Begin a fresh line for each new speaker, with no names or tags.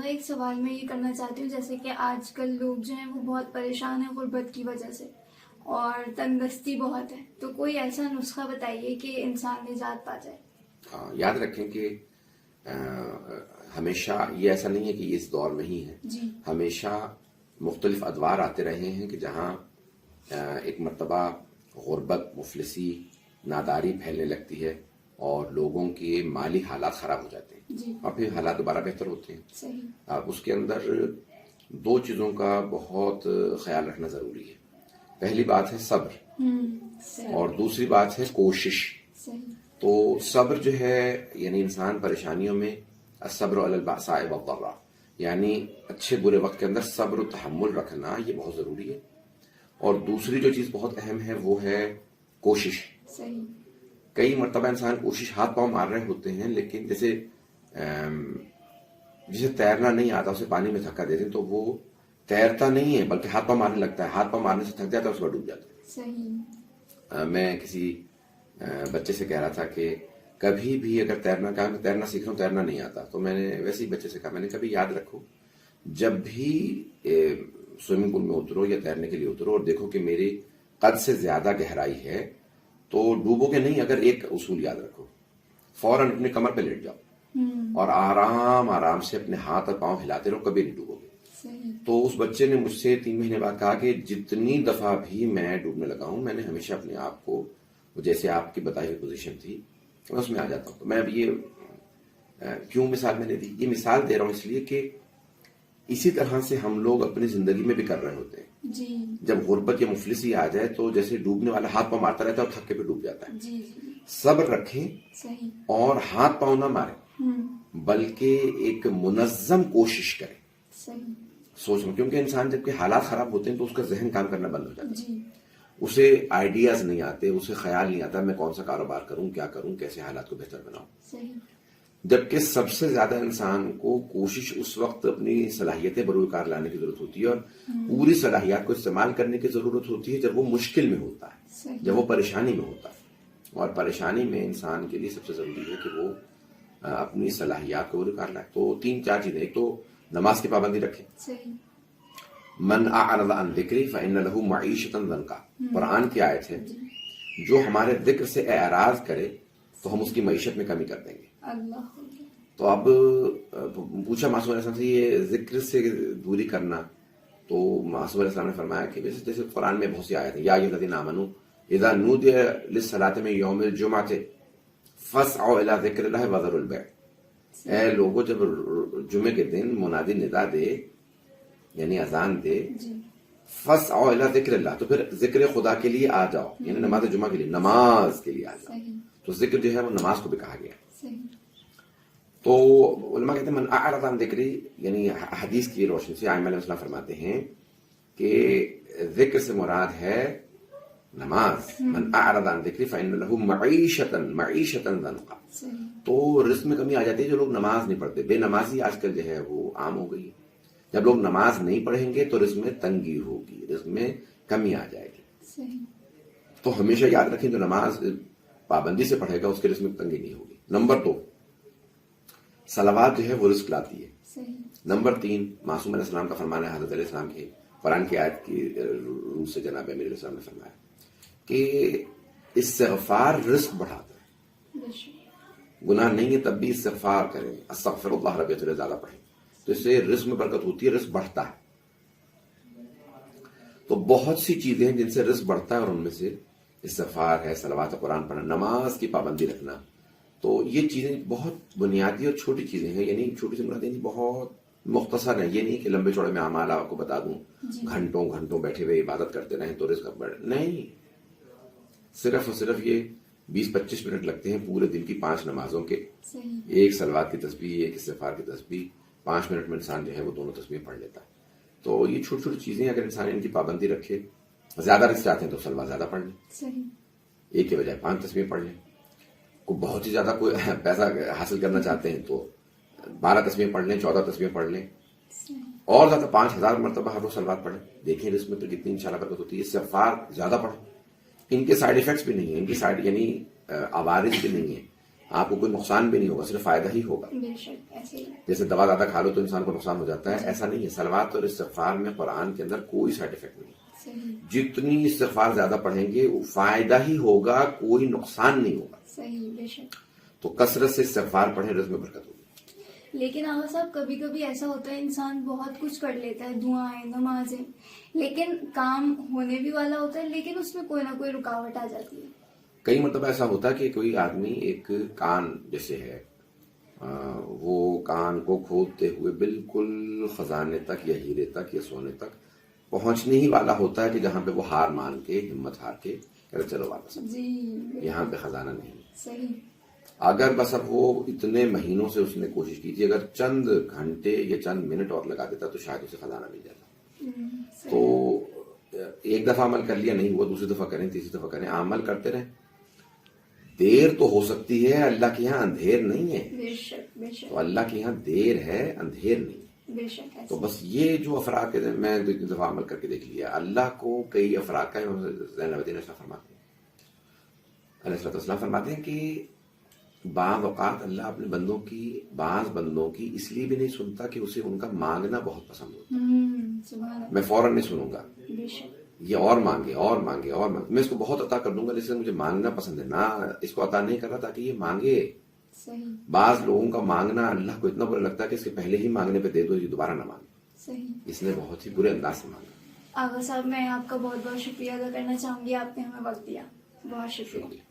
ایک سوال میں یہ کرنا چاہتی ہوں، جیسے کہ آج کل لوگ جو ہیں وہ بہت پریشان ہیں غربت کی وجہ سے اور تنگ دستی بہت ہے، تو کوئی ایسا نسخہ بتائیے کہ انسان نجات پا جائے۔
یاد رکھیں کہ ہمیشہ یہ ایسا نہیں ہے کہ یہ اس دور میں ہی ہے،
جی
ہمیشہ مختلف ادوار آتے رہے ہیں کہ جہاں ایک مرتبہ غربت، مفلسی، ناداری پھیلنے لگتی ہے اور لوگوں کے مالی حالات خراب ہو جاتے ہیں
جی
اور پھر حالات دوبارہ بہتر ہوتے ہیں۔
صحیح۔
اس کے اندر دو چیزوں کا بہت خیال رکھنا ضروری ہے۔ پہلی بات ہے صبر
صحیح
اور دوسری بات ہے کوشش۔
صحیح۔
تو صبر جو ہے یعنی انسان پریشانیوں میں الصبر علی البأساء والضراء، یعنی اچھے برے وقت کے اندر صبر و تحمل رکھنا یہ بہت ضروری ہے۔ اور دوسری جو چیز بہت اہم ہے وہ ہے کوشش۔
صحیح۔
کئی مرتبہ انسان کوشش ہاتھ پاؤں مار رہے ہوتے ہیں، لیکن جیسے جسے تیرنا نہیں آتا اسے پانی میں دھکا دیتے ہیں تو وہ تیرتا نہیں ہے بلکہ ہاتھ پاؤں مارنے لگتا ہے، ہاتھ پاؤں مارنے سے تھک جاتا ہے، اس کو ڈوب جاتا ہے۔
صحیح۔
میں کسی بچے سے کہہ رہا تھا کہ کبھی بھی اگر تیرنا کہا میں تیرنا سیکھ رہا ہوں، تیرنا نہیں آتا، تو میں نے ویسے ہی بچے سے کہا، میں نے کبھی یاد رکھو جب بھی سوئمنگ پول میں اترو یا تیرنے کے لیے اترو اور دیکھو کہ میری قد سے زیادہ گہرائی ہے تو ڈوبو گے نہیں، اگر ایک اصول یاد رکھو، فوراً اپنے کمر پہ لیٹ جاؤ اور آرام آرام سے اپنے ہاتھ اور پاؤں ہلاتے رہو، کبھی نہیں ڈوبو گے۔ تو اس بچے نے مجھ سے 3 مہینے بعد کہا کہ جتنی دفعہ بھی میں ڈوبنے لگا ہوں میں نے ہمیشہ اپنے آپ کو جیسے آپ کی بتائی ہوئی پوزیشن تھی میں اس میں آ جاتا ہوں۔ تو میں اب یہ کیوں مثال میں نے دی، یہ مثال دے رہا ہوں اس لیے کہ اسی طرح سے ہم لوگ اپنی زندگی میں بھی کر رہے ہوتے ہیں۔
جی
جب غربت یا مفلسی آ جائے تو جیسے ڈوبنے والا ہاتھ پاؤں مارتا رہتا ہے اور تھکے پہ ڈوب جاتا ہے۔
جی
صبر رکھیں
صحیح۔
اور ہاتھ پاؤں نہ ماریں بلکہ ایک منظم کوشش کریں،
صحیح۔
سوچ میں، کیونکہ انسان جب کہ حالات خراب ہوتے ہیں تو اس کا ذہن کام کرنا بند ہو جاتا ہے،
جی
اسے آئیڈیاز نہیں آتے، اسے خیال نہیں آتا میں کون سا کاروبار کروں، کیا کروں، کیسے حالات کو بہتر بناؤں۔
صحیح۔
جبکہ سب سے زیادہ انسان کو کوشش اس وقت اپنی صلاحیتیں بروئے کار لانے کی ضرورت ہوتی ہے اور پوری صلاحیات کو استعمال کرنے کی ضرورت ہوتی ہے جب وہ مشکل میں ہوتا ہے، جب وہ پریشانی میں ہوتا ہے۔ اور پریشانی میں انسان کے لیے سب سے ضروری ہے کہ وہ اپنی صلاحیات کو بروئے کار لائے۔ تو 3-4 چیزیں، ایک تو نماز کی پابندی رکھیں۔
صحیح۔
من اعرض عن ذکری فإن له معیشۃ ضنکا، قرآن کی آیت ہے، جو ہمارے ذکر سے اعراض کرے تو ہم اس کی معیشت میں کمی کر دیں گے۔
اللہ۔
تو اب پوچھا معصوم علیہ السلام سے یہ ذکر سے دوری کرنا، تو معصوم علیہ السلام نے فرمایا کہ جیسے قرآن میں بہت سی آیت ہیں، یا ایھا الذین آمنوا اذا نودی للصلاۃ من یوم الجمعۃ فاسعوا الی ذکر اللہ وذروا البیع، اے لوگوں جب جمعے کے دن منادی ندا دے یعنی اذان دے، فاسعوا الی ذکر اللہ، تو پھر ذکر خدا کے لیے آ جاؤ، یعنی نماز جمعہ کے لیے، نماز کے لیے آ جاؤ۔ تو ذکر جو ہے وہ نماز کو بھی کہا گیا۔ تو علماء کہتے ہیں من اعرض عن ذکری، یعنی حدیث کی روشنی سے ائمہ علیہ السلام فرماتے ہیں کہ ذکر سے مراد ہے نماز۔ من اعرض عن ذکری فإن له معیشۃ ضنکا، تو رزق میں کمی آ جاتی ہے جو لوگ نماز نہیں پڑھتے۔ بے نمازی آج کل جو ہے وہ عام ہو گئی ہے۔ جب لوگ نماز نہیں پڑھیں گے تو رزق میں تنگی ہوگی، رزق میں کمی آ جائے گی۔ تو ہمیشہ یاد رکھیں جو نماز پابندی سے پڑھے گا اس کے رزق میں تنگی نہیں ہوگی۔ نمبر 2، صلوات جو ہے وہ رزق لاتی ہے۔ نمبر 3، معصوم علیہ السلام کا فرمانا ہے، حضرت علیہ السلام کے قرآن کی آیت کی روح سے جناب امیر علیہ السلام نے فرمایا کہ استغفار رزق بڑھاتا ہے۔ گناہ نہیں ہے تب بھی استغفار کریں، استغفر اللہ ربی تھوڑے زیادہ پڑھیں، تو اس سے رزق میں برکت ہوتی ہے، رزق بڑھتا ہے۔ تو بہت سی چیزیں ہیں جن سے رزق بڑھتا ہے اور ان میں سے استغفار ہے، صلوات قرآن پڑھنا، نماز کی پابندی رکھنا۔ تو یہ چیزیں بہت بنیادی اور چھوٹی چیزیں ہیں، یعنی چھوٹی سی مراد یعنی بہت مختصر ہیں۔ یہ نہیں کہ لمبے چوڑے میں اعمال آپ کو بتا دوں، گھنٹوں گھنٹوں بیٹھے ہوئے عبادت کرتے رہیں تو رزق بڑھے، نہیں، صرف اور صرف یہ 20-25 منٹ لگتے ہیں پورے دن کی 5 نمازوں کے، ایک صلوات کی تسبیح، ایک استغفار کی تسبیح، 5 منٹ میں انسان جو ہے وہ دونوں تسبیح پڑھ لیتا ہے۔ تو یہ چھوٹی چھوٹی چیزیں اگر انسان ان کی پابندی رکھے، زیادہ رزق چاہتے ہیں تو صلوات زیادہ پڑھ لیں، ایک کے بجائے 5 تسبیح پڑھ لیں۔ کوئی بہت ہی زیادہ کوئی پیسہ حاصل کرنا چاہتے ہیں تو 12 تسبیح پڑھ لیں، 14 تسبیح پڑھ لیں، اور زیادہ 5000 مرتبہ ہر روز صلوات پڑھیں، دیکھیں اس میں پھر کتنی انشاءاللہ برکت ہوتی ہے۔ استغفار زیادہ پڑھیں، ان کے سائیڈ ایفیکٹس بھی نہیں ہیں، ان کی سائیڈ یعنی عوارض بھی نہیں ہیں آپ کو کوئی نقصان بھی نہیں ہوگا, صرف فائدہ ہی ہوگا.
بے شک ایسے ہی ہے.
جیسے دوا زیادہ کھا لو تو انسان کو نقصان ہو جاتا ہے, ایسا نہیں ہے. صلوات اور استغفار میں قرآن کے اندر کوئی سائڈ افیکٹ نہیں.
صحیح
جتنی استغفار زیادہ پڑھیں گے وہ فائدہ ہی ہوگا, کوئی نقصان نہیں ہوگا.
صحیح بے شک.
تو کثرت سے استغفار پڑھیں, رزق میں برکت ہوگی.
لیکن آغا صاحب کبھی کبھی ایسا ہوتا ہے انسان بہت کچھ کر لیتا ہے, دعائیں نمازیں, لیکن کام ہونے بھی والا ہوتا ہے لیکن اس میں کوئی نہ کوئی رکاوٹ آ جاتی ہے.
کئی مرتبہ ایسا ہوتا ہے کہ کوئی آدمی ایک کان جیسے ہے وہ کان کو کھودتے ہوئے بالکل خزانے تک یا ہیرے تک یا سونے تک پہنچنے ہی والا ہوتا ہے کہ جہاں پہ وہ ہار مان کے ہمت ہار کے کہ چلو واپس
جی
یہاں پہ خزانہ نہیں.
صحیح.
اگر بس اب وہ اتنے مہینوں سے اس نے کوشش کی تھی, اگر چند گھنٹے یا چند منٹ اور لگا دیتا تو شاید اسے خزانہ مل جاتا. تو ایک دفعہ عمل کر لیا, نہیں ہوا, دوسری دفعہ کریں, تیسری دفعہ کریں, عمل کرتے رہیں. دیر تو ہو سکتی ہے, اللہ کے یہاں اندھیر نہیں ہے.
بے شک بے شک.
تو اللہ کے یہاں دیر ہے, اندھیر نہیں.
بے شک
تو بس یہ جو افراد کے میں دو تین دفعہ عمل کر کے دیکھ لیا, اللہ کو کئی افراد کا زین العابدین فرماتے ہیں, علیہ السلام فرماتے ہیں کہ بعض اوقات اللہ اپنے بندوں کی, بعض بندوں کی اس لیے بھی نہیں سنتا کہ اسے ان کا مانگنا بہت پسند ہوتا. میں فوراً نہیں سنوں گا, یہ اور مانگے اور مانگے اور مانگے, میں اس کو بہت عطا کر دوں گا, جس سے مجھے مانگنا پسند ہے نا, اس کو عطا نہیں کر رہا تاکہ یہ مانگے. بعض لوگوں کا مانگنا اللہ کو اتنا برا لگتا ہے کہ اس کے پہلے ہی مانگنے پہ دے دو, یہ دوبارہ نہ مانگے. اس نے بہت ہی برے انداز سے مانگا.
آغا صاحب میں آپ کا بہت بہت شکریہ ادا کرنا چاہوں گی, آپ نے ہمیں وقت دیا, بہت شکریہ.